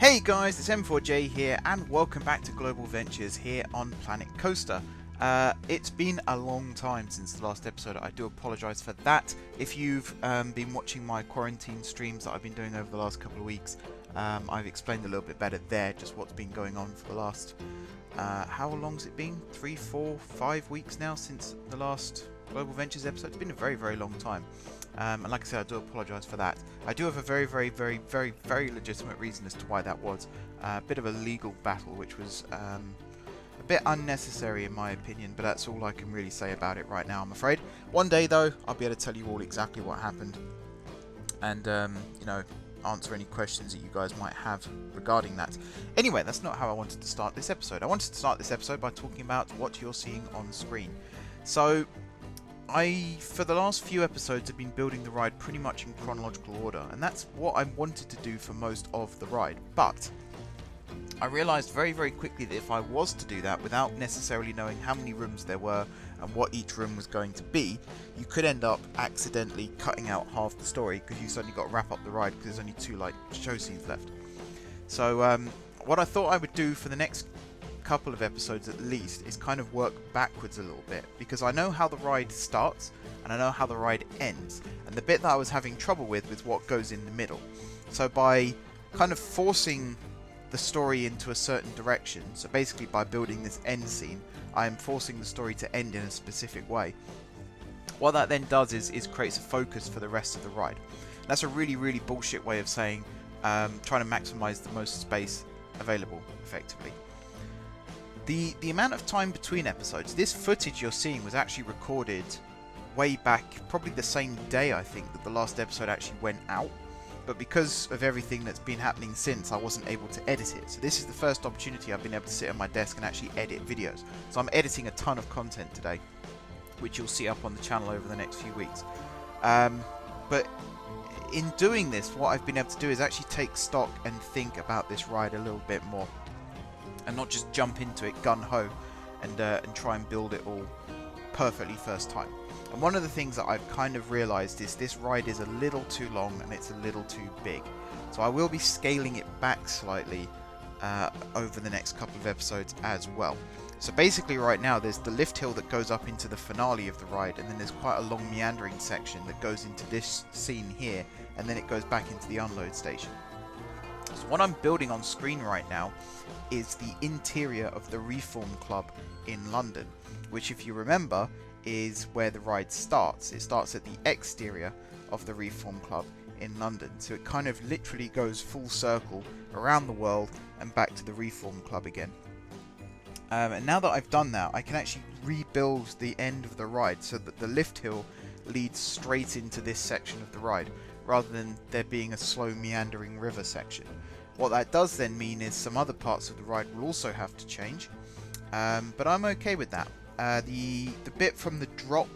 Hey guys, it's M4J here and welcome back to Global Ventures here on Planet Coaster. It's been a long time since the last episode. I do apologise for that. If you've been watching my quarantine streams that I've been doing over the last couple of weeks, I've explained a little bit better there just what's been going on for the last, how long's it been? 3, 4, 5 weeks now since the last Global Ventures episode. It's been a very, very long time. And like I said, I do apologise for that. I do have a very, very, very, very, very legitimate reason as to why that was. A bit of a legal battle, which was a bit unnecessary in my opinion, but that's all I can really say about it right now, I'm afraid. One day, though, I'll be able to tell you all exactly what happened and, you know, answer any questions that you guys might have regarding that. Anyway, that's not how I wanted to start this episode. I wanted to start this episode by talking about what you're seeing on screen. So, for the last few episodes, have been building the ride pretty much in chronological order, and that's what I wanted to do for most of the ride. But I realised very, very quickly that if I was to do that without necessarily knowing how many rooms there were and what each room was going to be, you could end up accidentally cutting out half the story because you suddenly got to wrap up the ride because there's only 2 show scenes left. So what I thought I would do for the next couple of episodes at least is kind of work backwards a little bit, because I know how the ride starts and I know how the ride ends, and the bit that I was having trouble with was what goes in the middle. So by kind of forcing the story into a certain direction, so basically by building this end scene, I am forcing the story to end in a specific way. What that then does is creates a focus for the rest of the ride. That's a really, really bullshit way of saying trying to maximize the most space available effectively. The amount of time between episodes, this footage you're seeing was actually recorded way back, probably the same day I think that the last episode actually went out, but because of everything that's been happening since, I wasn't able to edit it. So this is the first opportunity I've been able to sit at my desk and actually edit videos. So I'm editing a ton of content today, which you'll see up on the channel over the next few weeks. But in doing this, what I've been able to do is actually take stock and think about this ride a little bit more, and not just jump into it gun-ho and try and build it all perfectly first time. And one of the things that I've kind of realised is this ride is a little too long and it's a little too big. So I will be scaling it back slightly over the next couple of episodes as well. So basically right now there's the lift hill that goes up into the finale of the ride, and then there's quite a long meandering section that goes into this scene here, and then it goes back into the unload station. So what I'm building on screen right now is the interior of the Reform Club in London, which, if you remember, is where the ride starts. It starts at the exterior of the Reform Club in London, so it kind of literally goes full circle around the world and back to the Reform Club again. And now that I've done that, I can actually rebuild the end of the ride so that the lift hill leads straight into this section of the ride, rather than there being a slow meandering river section. What that does then mean is some other parts of the ride will also have to change, but I'm okay with that. The bit from the drop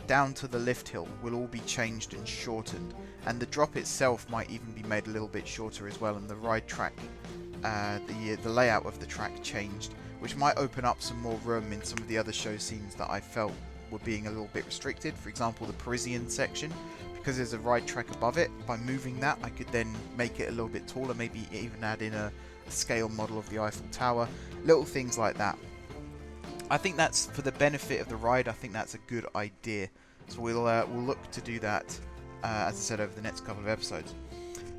down to the lift hill will all be changed and shortened, and the drop itself might even be made a little bit shorter as well, and the ride track, the layout of the track changed, which might open up some more room in some of the other show scenes that I felt were being a little bit restricted. For example, the Parisian section, because there's a ride track above it, by moving that I could then make it a little bit taller, maybe even add in a scale model of the Eiffel Tower, little things like that. I think that's for the benefit of the ride. I think that's a good idea, so we'll look to do that as I said, over the next couple of episodes.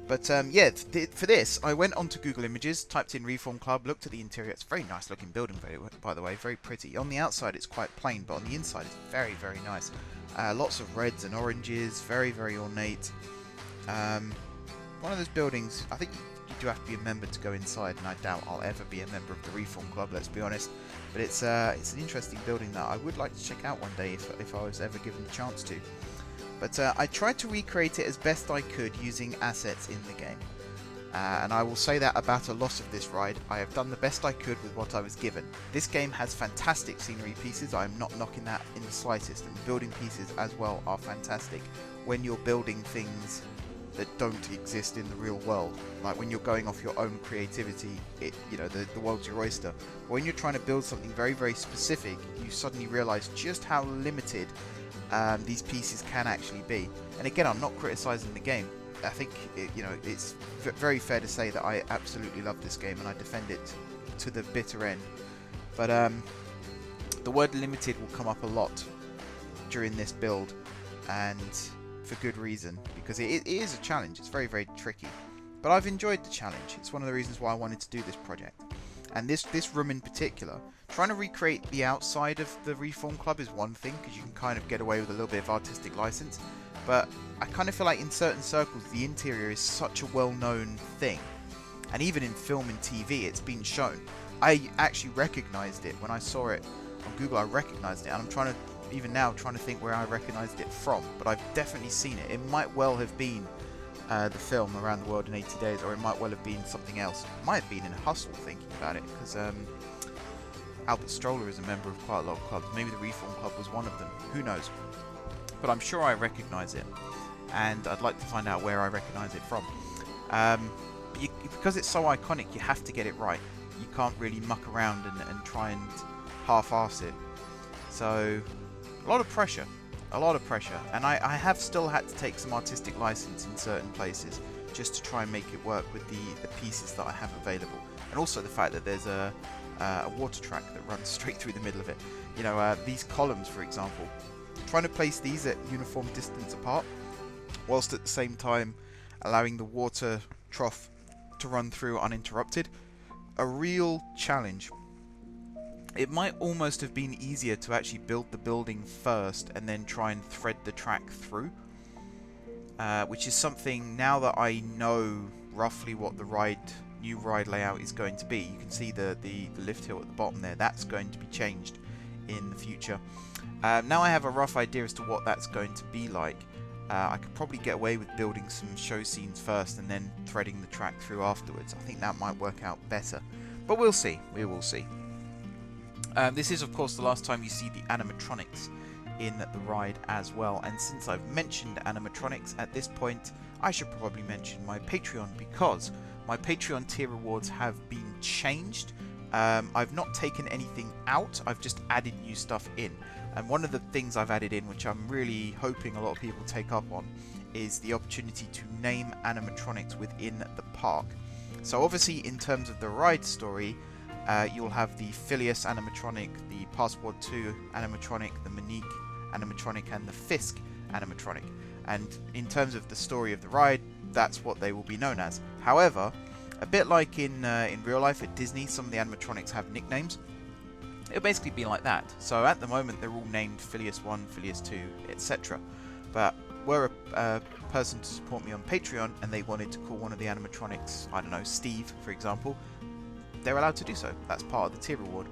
But yeah, for this I went onto Google Images, typed in Reform Club, looked at the interior. It's a very nice looking building, by the way, very pretty. On the outside it's quite plain, but on the inside it's very, very nice. Lots of reds and oranges, very, very ornate. One of those buildings, I think you do have to be a member to go inside, and I doubt I'll ever be a member of the Reform Club, let's be honest. But it's an interesting building that I would like to check out one day if I was ever given the chance to. But I tried to recreate it as best I could using assets in the game. And I will say that about a lot of this ride. I have done the best I could with what I was given. This game has fantastic scenery pieces, I'm not knocking that in the slightest, and building pieces as well are fantastic when you're building things that don't exist in the real world. Like when you're going off your own creativity, the world's your oyster. When you're trying to build something very, very specific, you suddenly realise just how limited these pieces can actually be. And again, I'm not criticising the game. I think it's very fair to say that I absolutely love this game and I defend it to the bitter end. But the word limited will come up a lot during this build, and for good reason, because it is a challenge. It's very, very tricky, but I've enjoyed the challenge. It's one of the reasons why I wanted to do this project. And this room in particular, trying to recreate the outside of the Reform Club is one thing, because you can kind of get away with a little bit of artistic license, but I kind of feel like in certain circles the interior is such a well-known thing, and even in film and TV it's been shown. I actually recognized it when I saw it on Google. I recognized it, and I'm trying to think where I recognized it from, but I've definitely seen it. It might well have been the film Around the World in 80 Days, or it might well have been something else. It might have been in Hustle, thinking about it, because Albert Stroller is a member of quite a lot of clubs. Maybe the Reform Club was one of them. Who knows? But I'm sure I recognise it, and I'd like to find out where I recognise it from. Because it's so iconic, you have to get it right. You can't really muck around and try and half-arse it. So, a lot of pressure. And I have still had to take some artistic license in certain places just to try and make it work with the pieces that I have available. And also the fact that there's a water track that runs straight through the middle of it. These columns, for example, trying to place these at uniform distance apart, whilst at the same time allowing the water trough to run through uninterrupted. A real challenge. It might almost have been easier to actually build the building first and then try and thread the track through, which is something, now that I know roughly what the new ride layout is going to be. You can see the lift hill at the bottom there. That's going to be changed in the future. Now I have a rough idea as to what that's going to be like. I could probably get away with building some show scenes first and then threading the track through afterwards. I think that might work out better, but we'll see. We will see. This is, of course, the last time you see the animatronics in the ride as well. And since I've mentioned animatronics at this point, I should probably mention my Patreon, because my Patreon tier rewards have been changed. I've not taken anything out, I've just added new stuff in. And one of the things I've added in, which I'm really hoping a lot of people take up on, is the opportunity to name animatronics within the park. So obviously, in terms of the ride story, you'll have the Phileas animatronic, the Passport 2 animatronic, the Monique animatronic, and the Fisk animatronic. And in terms of the story of the ride, that's what they will be known as. However, a bit like in real life at Disney, some of the animatronics have nicknames. It'll basically be like that. So at the moment, they're all named Phileas 1, Phileas 2, etc. But were a person to support me on Patreon and they wanted to call one of the animatronics, I don't know, Steve, for example, they're allowed to do so. That's part of the tier reward.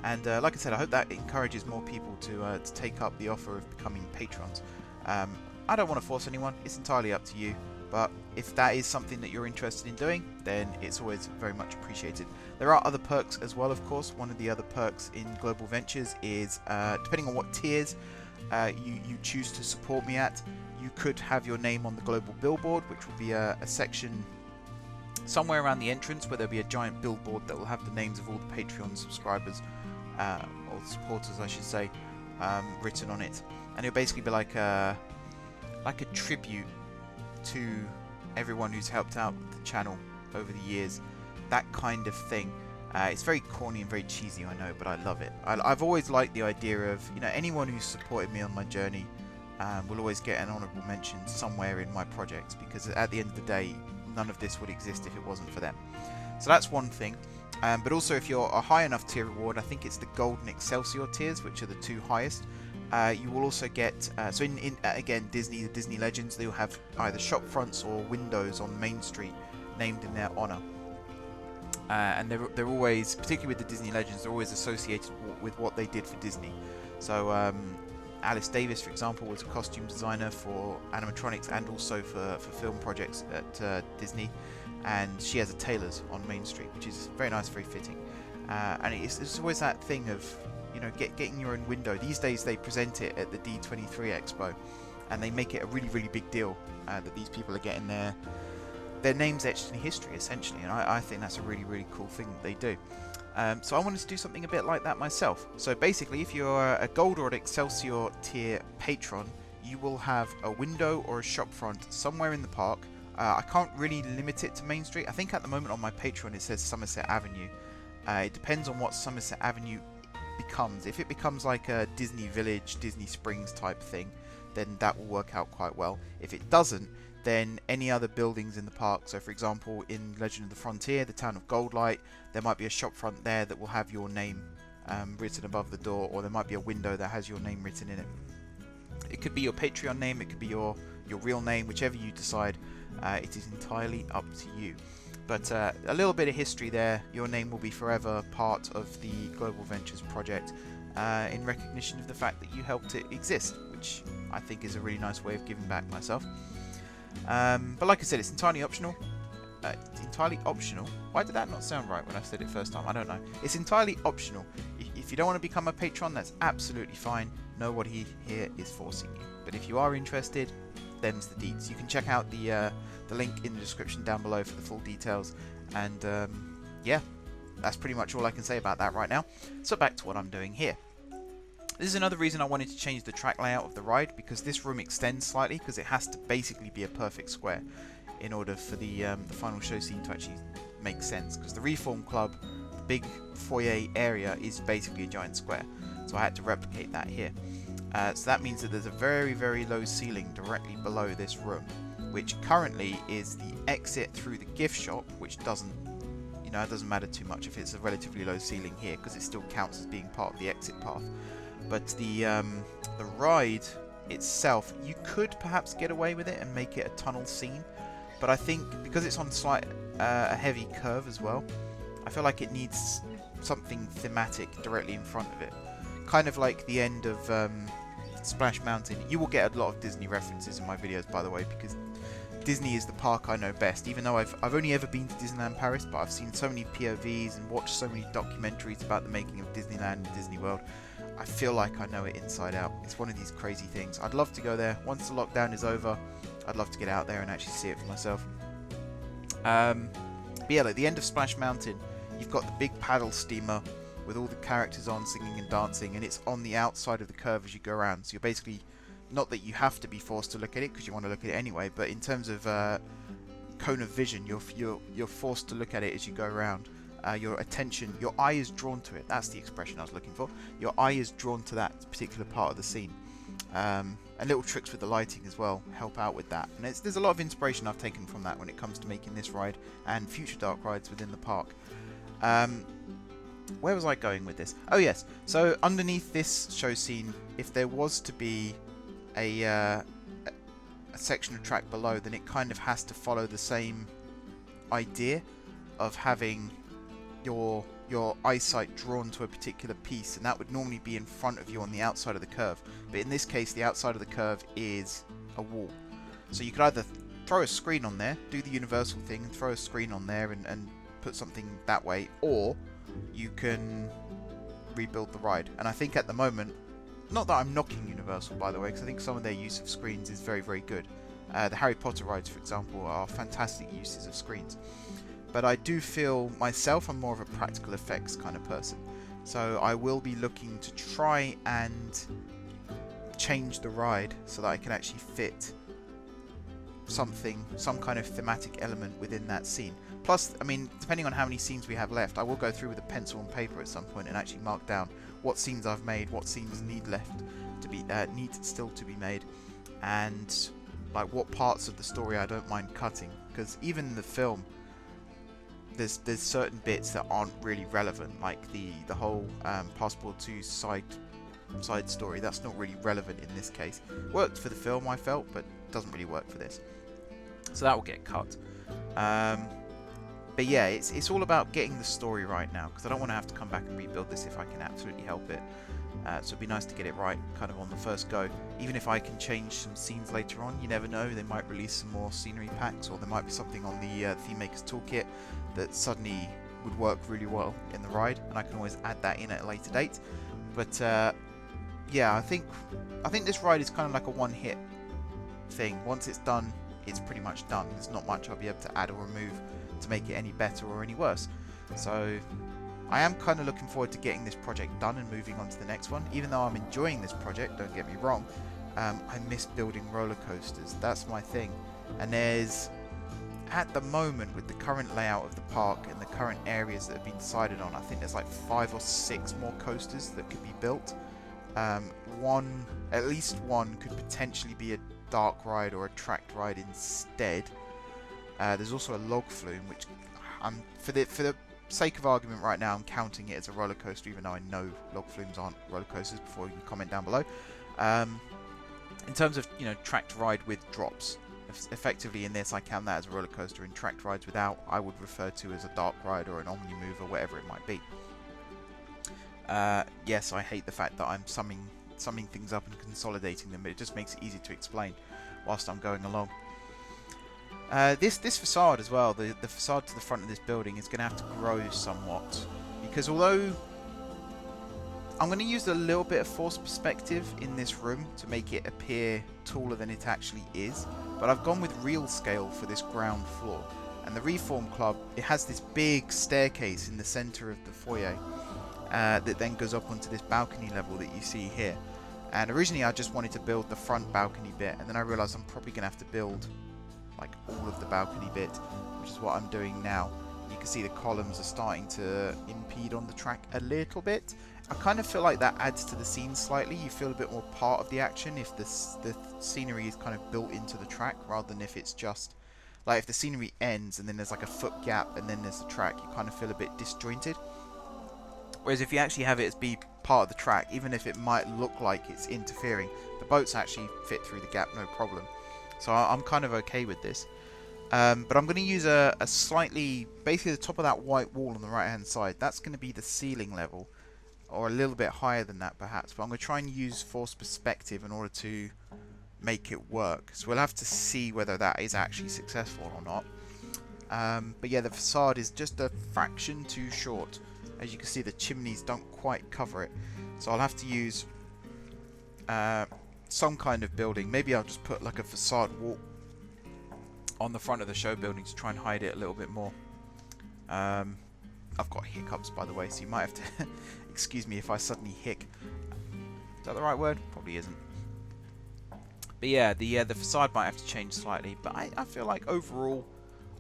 And like I said, I hope that encourages more people to take up the offer of becoming patrons. I don't want to force anyone. It's entirely up to you. But if that is something that you're interested in doing, then it's always very much appreciated. There are other perks as well, of course. One of the other perks in Global Ventures is, depending on what tiers you choose to support me at, you could have your name on the global billboard, which will be a section somewhere around the entrance where there'll be a giant billboard that will have the names of all the Patreon subscribers, or supporters I should say, written on it. And it'll basically be like a tribute to everyone who's helped out the channel over the years, that kind of thing. It's very corny and very cheesy, I know, but I love it. I've always liked the idea of, anyone who's supported me on my journey will always get an honourable mention somewhere in my projects, because at the end of the day, none of this would exist if it wasn't for them. So that's one thing. But also, if you're a high enough tier reward, I think it's the Gold and Excelsior tiers, which are the two highest. You will also get, so in again, the Disney Legends, they'll have either shop fronts or windows on Main Street named in their honour. And they're always, particularly with the Disney Legends, they're always associated with what they did for Disney. So Alice Davis, for example, was a costume designer for animatronics and also for film projects at Disney. And she has a tailor's on Main Street, which is very nice, very fitting. And it's always that thing of, getting your own window. These days they present it at the D23 Expo, and they make it a really, really big deal that these people are getting their names etched in history, essentially. And I think that's a really, really cool thing that they do. So I wanted to do something a bit like that myself. So basically, if you're a Gold or an Excelsior tier patron, you will have a window or a shop front somewhere in the park. I can't really limit it to Main Street. I think at the moment on my Patreon it says Somerset Avenue. It depends on what Somerset Avenue becomes. If it becomes like a Disney Village, Disney Springs type thing, then that will work out quite well. If it doesn't, then any other buildings in the park, so for example in Legend of the Frontier, the town of Goldlight, there might be a shop front there that will have your name written above the door, or there might be a window that has your name written in it. It could be your Patreon name, it could be your real name, whichever you decide. It is entirely up to you. But a little bit of history there. Your name will be forever part of the Global Ventures project in recognition of the fact that you helped it exist, which I think is a really nice way of giving back myself. But like I said, it's entirely optional. It's entirely optional. Why did that not sound right when I said it first time? I don't know. It's entirely optional. If you don't want to become a patron, that's absolutely fine. Nobody here is forcing you. But if you are interested, them's the deets. You can check out the link in the description down below for the full details. And yeah, that's pretty much all I can say about that right now. So back to what I'm doing here. This is another reason I wanted to change the track layout of the ride, because this room extends slightly, because it has to basically be a perfect square in order for the final show scene to actually make sense. Because the Reform Club, the big foyer area, is basically a giant square, so I had to replicate that here. So that means that there's a very, very low ceiling directly below this room, which currently is the exit through the gift shop, which doesn't, it doesn't matter too much if it's a relatively low ceiling here, because it still counts as being part of the exit path. But the ride itself, you could perhaps get away with it and make it a tunnel scene, but I think because it's on a heavy curve as well, I feel like it needs something thematic directly in front of it. Kind of like the end of Splash Mountain. You will get a lot of Disney references in my videos, by the way, because Disney is the park I know best, even though I've only ever been to Disneyland Paris, but I've seen so many POVs and watched so many documentaries about the making of Disneyland and Disney World. I feel like I know it inside out. It's one of these crazy things. I'd love to go there. Once the lockdown is over, I'd love to get out there and actually see it for myself. But yeah, at the end of Splash Mountain, you've got the big paddle steamer with all the characters on singing and dancing, and it's on the outside of the curve as you go around. So you're basically, not that you have to be forced to look at it because you want to look at it anyway, but in terms of cone of vision, you're forced to look at it as you go around. Your attention, your eye is drawn to it. That's the expression I was looking for. Your eye is drawn to that particular part of the scene. And little tricks with the lighting as well help out with that. And there's a lot of inspiration I've taken from that when it comes to making this ride and future dark rides within the park. Where was I going with this? Oh yes, so underneath this show scene, if there was to be a section of track below, then it kind of has to follow the same idea of having your eyesight drawn to a particular piece, and that would normally be in front of you on the outside of the curve. But in this case, the outside of the curve is a wall. So you could either throw a screen on there, do the Universal thing and throw a screen on there and put something that way, or you can rebuild the ride. And I think at the moment, not that I'm knocking Universal, by the way, because I think some of their use of screens is very, very good. The Harry Potter rides, for example, are fantastic uses of screens. But I do feel myself, I'm more of a practical effects kind of person. So I will be looking to try and change the ride so that I can actually fit some kind of thematic element within that scene. Plus, I mean, depending on how many scenes we have left, I will go through with a pencil and paper at some point and actually mark down what scenes I've made, what scenes need still to be made, and like what parts of the story I don't mind cutting. Because even in the film, there's certain bits that aren't really relevant, like the whole Passport 2 side story. That's not really relevant in this case. Worked for the film, I felt, but doesn't really work for this. So that will get cut. But yeah, it's all about getting the story right now, because I don't want to have to come back and rebuild this if I can absolutely help it. So it'd be nice to get it right kind of on the first go. Even if I can change some scenes later on, you never know, they might release some more scenery packs, or there might be something on the Theme Maker's Toolkit that suddenly would work really well in the ride, and I can always add that in at a later date. But yeah, I think this ride is kind of like a one-hit thing. Once it's done, it's pretty much done. There's not much I'll be able to add or remove to make it any better or any worse. So I am kind of looking forward to getting this project done and moving on to the next one. Even though I'm enjoying this project, don't get me wrong, I miss building roller coasters. That's my thing. And there's at the moment, with the current layout of the park and the current areas that have been decided on, I think there's like 5 or 6 more coasters that could be built. At least one could potentially be a dark ride or a tracked ride instead. There's also a log flume, which for the sake of argument right now, I'm counting it as a roller coaster, even though I know log flumes aren't roller coasters. Before you can comment down below. In terms of tracked ride with drops, effectively in this I count that as a roller coaster. In tracked rides without, I would refer to as a dark ride or an omni move or whatever it might be. Yes, I hate the fact that I'm summing things up and consolidating them, but it just makes it easy to explain whilst I'm going along. This facade as well, the facade to the front of this building is going to have to grow somewhat, because although I'm going to use a little bit of forced perspective in this room to make it appear taller than it actually is, but I've gone with real scale for this ground floor. And the Reform Club, it has this big staircase in the centre of the foyer that then goes up onto this balcony level that you see here. And originally I just wanted to build the front balcony bit, and then I realised I'm probably going to have to build like all of the balcony bit, which is what I'm doing now. You can see the columns are starting to impede on the track a little bit. I kind of feel like that adds to the scene slightly. You feel a bit more part of the action if the scenery is kind of built into the track, rather than if it's just like if the scenery ends and then there's like a foot gap and then there's the track, you kind of feel a bit disjointed. Whereas if you actually have it as be part of the track, even if it might look like it's interfering, the boats actually fit through the gap no problem. So I'm kind of okay with this. But I'm going to use a slightly, basically the top of that white wall on the right hand side, that's going to be the ceiling level, or a little bit higher than that perhaps, but I'm going to try and use forced perspective in order to make it work. So we'll have to see whether that is actually successful or not. But yeah, the facade is just a fraction too short. As you can see, the chimneys don't quite cover it, so I'll have to use some kind of building. Maybe I'll just put like a facade wall on the front of the show building to try and hide it a little bit more. I've got hiccups, by the way, so you might have to excuse me if I suddenly hic. Is that the right word? Probably isn't. But yeah, the facade might have to change slightly, but I feel like overall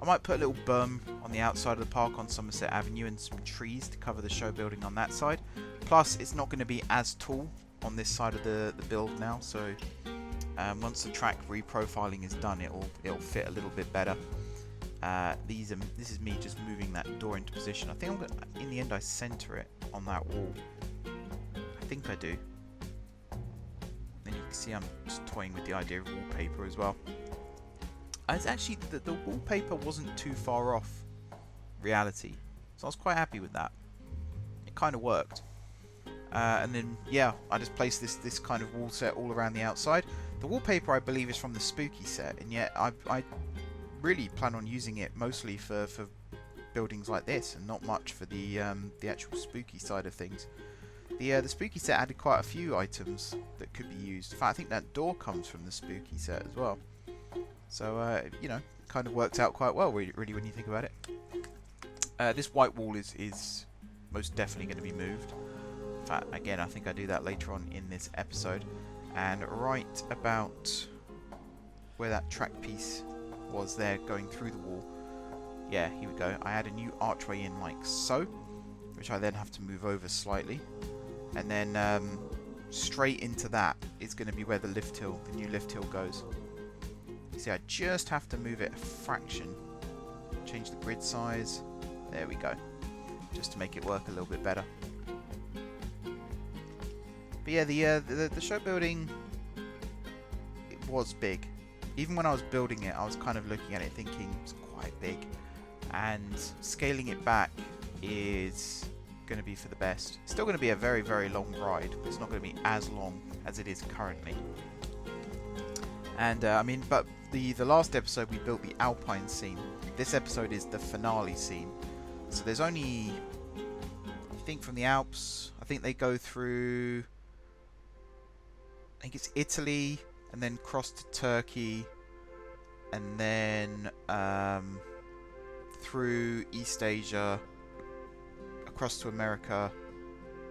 I might put a little berm on the outside of the park on Somerset Avenue and some trees to cover the show building on that side. Plus, it's not going to be as tall on this side of the build now, so once the track reprofiling is done, it'll fit a little bit better. This is me just moving that door into position. I think in the end I center it on that wall. I think I do. Then you can see I'm just toying with the idea of wallpaper as well. It's actually the wallpaper wasn't too far off reality, so I was quite happy with that. It kind of worked. And then yeah, I just placed this kind of wall set all around the outside. The wallpaper I believe is from the Spooky set, and yet I really plan on using it mostly for buildings like this, and not much for the actual Spooky side of things. The Spooky set added quite a few items that could be used. In fact, I think that door comes from the Spooky set as well. So kind of worked out quite well, really, when you think about it. This white wall is most definitely going to be moved. In fact, again, I think I do that later on in this episode. And right about where that track piece was there going through the wall, yeah, here we go. I add a new archway in like so, which I then have to move over slightly, and then straight into that is going to be where the new lift hill goes. See, I just have to move it a fraction, change the grid size, there we go, just to make it work a little bit better. But yeah, the show building, it was big. Even when I was building it, I was kind of looking at it thinking it's quite big, and scaling it back is going to be for the best. It's still going to be a very, very long ride, but it's not going to be as long as it is currently. And I mean, but the last episode we built the Alpine scene. This episode is the finale scene. So there's only, I think from the Alps, I think they go through, I think it's Italy, and then cross to Turkey, and then through East Asia, across to America,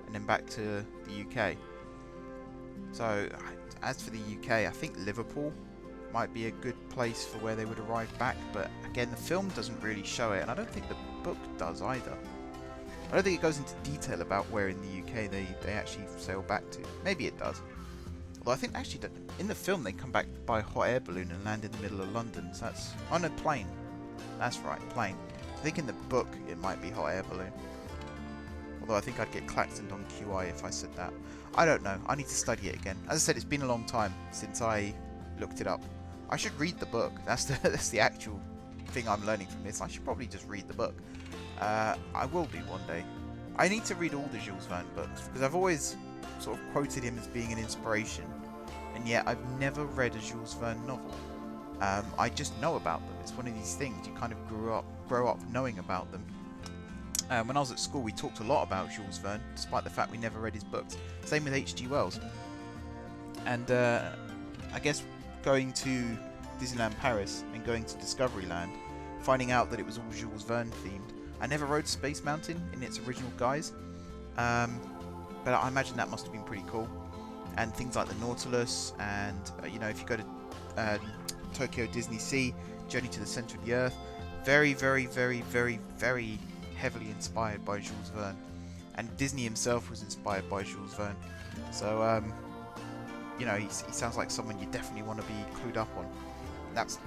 and then back to the UK. So as for the UK, I think Liverpool might be a good place for where they would arrive back, but again, the film doesn't really show it, and I don't think the book does either. I don't think it goes into detail about where in the UK they actually sail back to. Maybe it does. Although I think actually that in the film they come back by a hot air balloon and land in the middle of London. So that's on a plane. That's right, plane. I think in the book it might be hot air balloon. Although I think I'd get klaxoned on QI if I said that. I don't know. I need to study it again. As I said, it's been a long time since I looked it up. I should read the book. That's the actual thing I'm learning from this. I should probably just read the book. I will do one day. I need to read all the Jules Verne books because I've always sort of quoted him as being an inspiration, and yet I've never read a Jules Verne novel. I just know about them. It's one of these things you kind of grow up knowing about them. When I was at school, we talked a lot about Jules Verne, despite the fact we never read his books. Same with H.G. Wells. And I guess going to Disneyland Paris and going to Discoveryland, finding out that it was all Jules Verne themed. I never rode Space Mountain in its original guise, but I imagine that must have been pretty cool. And things like the Nautilus, and you know, if you go to Tokyo Disney Sea, Journey to the Centre of the Earth, very, very, very, very, very heavily inspired by Jules Verne. And Disney himself was inspired by Jules Verne. So, you know, he sounds like someone you definitely want to be clued up on. And that's,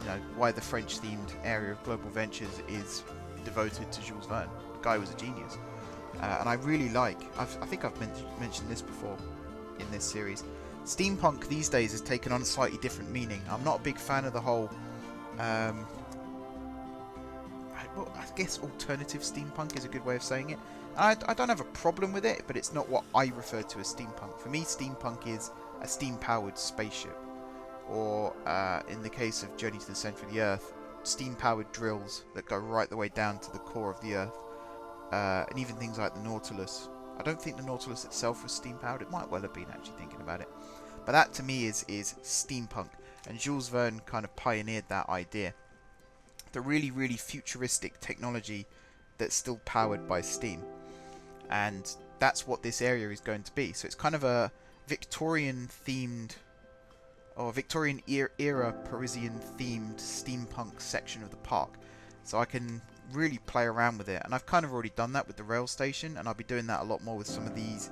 you know, why the French-themed area of Global Ventures is devoted to Jules Verne. The guy was a genius. And I really like, I think I've mentioned this before in this series, steampunk these days has taken on a slightly different meaning. I'm not a big fan of the whole, I guess alternative steampunk is a good way of saying it. I don't have a problem with it, but it's not what I refer to as steampunk. For me, steampunk is a steam-powered spaceship. Or, in the case of Journey to the Centre of the Earth, steam-powered drills that go right the way down to the core of the Earth. And even things like the Nautilus. I don't think the Nautilus itself was steam-powered. It might well have been, actually, thinking about it. But that, to me, is steampunk. And Jules Verne kind of pioneered that idea. The really, really futuristic technology that's still powered by steam. And that's what this area is going to be. So it's kind of a Victorian-themed, or Victorian era Parisian-themed steampunk section of the park. So I can really play around with it, and I've kind of already done that with the rail station, and I'll be doing that a lot more with some of these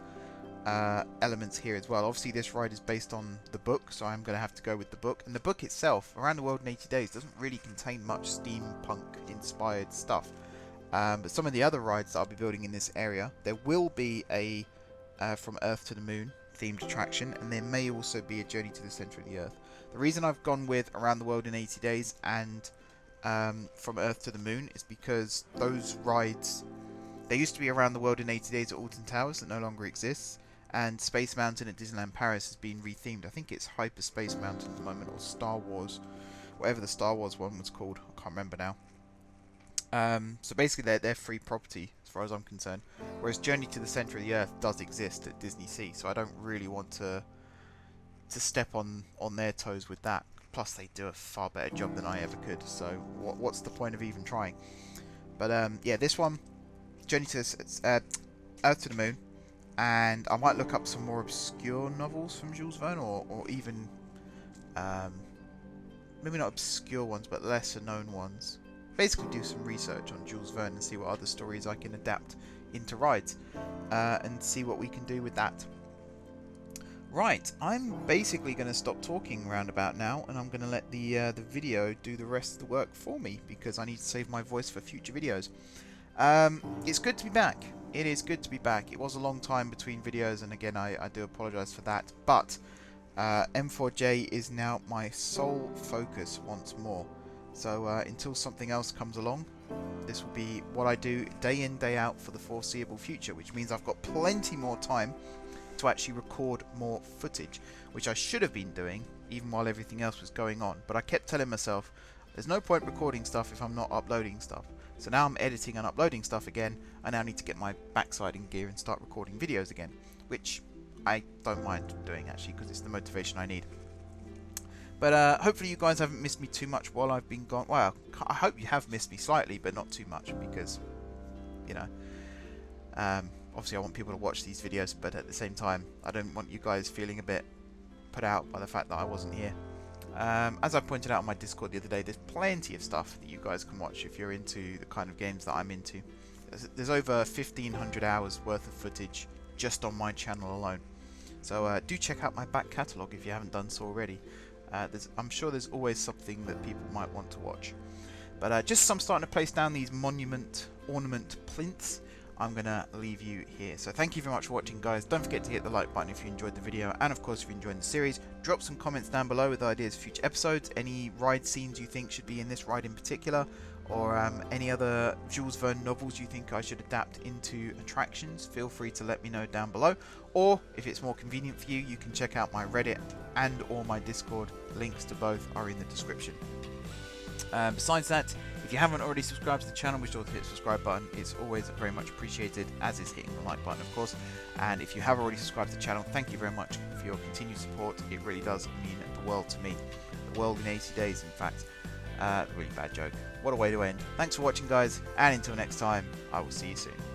elements here as well. Obviously this ride is based on the book, so I'm going to have to go with the book, and the book itself, Around the World in 80 Days, doesn't really contain much steampunk inspired stuff, but some of the other rides that I'll be building in this area, there will be a From Earth to the Moon themed attraction, and there may also be a Journey to the Centre of the Earth. The reason I've gone with Around the World in 80 Days and From Earth to the Moon is because those rides, there used to be Around the World in 80 Days at Alton Towers that no longer exists, and Space Mountain at Disneyland Paris has been rethemed. I think it's Hyperspace Mountain at the moment, or Star Wars, whatever the Star Wars one was called, I can't remember now. So basically they're free property as far as I'm concerned, whereas Journey to the Centre of the Earth does exist at Disney Sea, so I don't really want to step on their toes with that. Plus they do a far better job than I ever could, so what's the point of even trying? But yeah, this one, Journey to Earth to the Moon, and I might look up some more obscure novels from Jules Verne, or even maybe not obscure ones, but lesser known ones. Basically do some research on Jules Verne and see what other stories I can adapt into rides, and see what we can do with that. Right, I'm basically going to stop talking roundabout now, and I'm going to let the video do the rest of the work for me, because I need to save my voice for future videos. It's good to be back. It is good to be back. It was a long time between videos, and again, I do apologise for that. But M4J is now my sole focus once more. So until something else comes along, this will be what I do day in, day out for the foreseeable future, which means I've got plenty more time to actually record more footage, which I should have been doing even while everything else was going on. But I kept telling myself, there's no point recording stuff if I'm not uploading stuff. So now I'm editing and uploading stuff again. I now need to get my backside in gear and start recording videos again, which I don't mind doing actually, because it's the motivation I need. But hopefully you guys haven't missed me too much while I've been gone. Well, I hope you have missed me slightly, but not too much, because, you know, obviously I want people to watch these videos, but at the same time, I don't want you guys feeling a bit put out by the fact that I wasn't here. As I pointed out on my Discord the other day, there's plenty of stuff that you guys can watch if you're into the kind of games that I'm into. There's over 1,500 hours worth of footage just on my channel alone. So do check out my back catalogue if you haven't done so already. I'm sure there's always something that people might want to watch. But just as I'm starting to place down these monument ornament plinths, I'm going to leave you here. So thank you very much for watching, guys. Don't forget to hit the like button if you enjoyed the video, and of course if you enjoyed the series, drop some comments down below with ideas for future episodes, any ride scenes you think should be in this ride in particular, or any other Jules Verne novels you think I should adapt into attractions. Feel free to let me know down below, or if it's more convenient for you, you can check out my Reddit and or my Discord. Links to both are in the description. Besides that, if you haven't already subscribed to the channel, be sure to hit the subscribe button. It's always very much appreciated, as is hitting the like button, of course. And if you have already subscribed to the channel, thank you very much for your continued support. It really does mean the world to me. The world in 80 days, in fact. Really bad joke. What a way to end. Thanks for watching, guys, and until next time, I will see you soon.